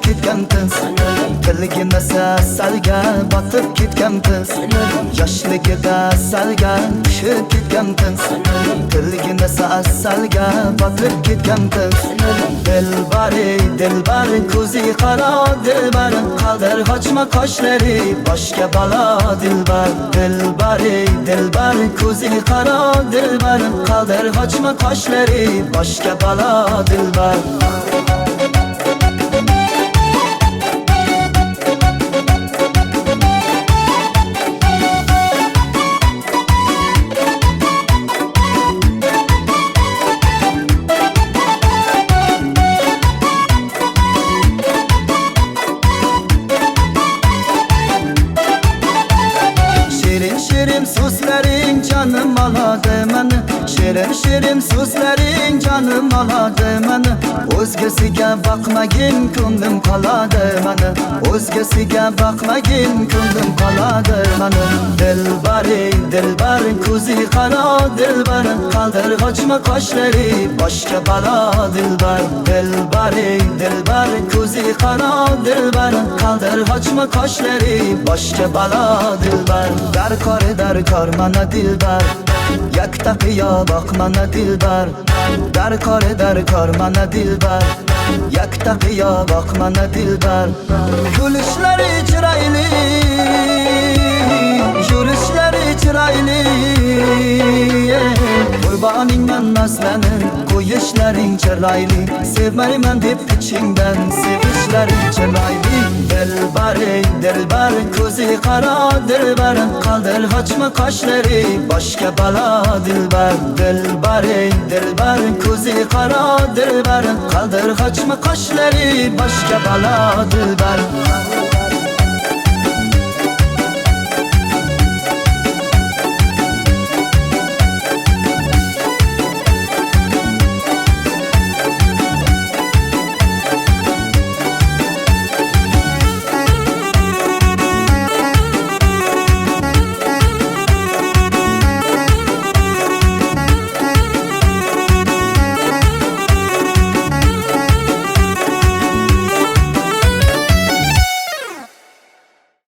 ketgan qiz, tilgimasa salga botib ketgan qiz, yoshligida salga tushib ketgan qiz, tilgimasa salga botib ketgan qiz. Dilbar ko'zi qaro dilbar, qaldir qochma qoshlari boshga balo dilbar. Dilbar ko'zi qaro dilbar, qaldir qochma qoshlari boshga balo dilbar. Şirin sözlerin canım aladı məni, şirin sözlerin canım aladı məni. O'zgasiga bakmagin ko'nglim qoladi məni, o'zgasiga bakmagin ko'nglim qoladi məni. Dilbar ko'zi qaro dilbar, qaldir qochma qoshlari boshga balo dilbar. Dilbar ko'zi qaro dilbar, qaldir qochma qoshlari boshga balo dilbar. Darkor mana dilbar, yakta qiyo boq mana dilbar. Darkor mana dilbar, yakta qiyo boq mana dilbar. Kulishlari chiroyli, yurishlari chiroyli, qurboningman maslanim, qo'yishlaring chiroyli. Sevmayman deb ichingdan sevishlaring chiroyli. Dilbar ko'zi qaro dilbar, qaldir qochma qoshlari boshga balo dilbar. Dilbar ko'zi qaro dilbar, qaldir qochma qoshlari boshga balo dilbar.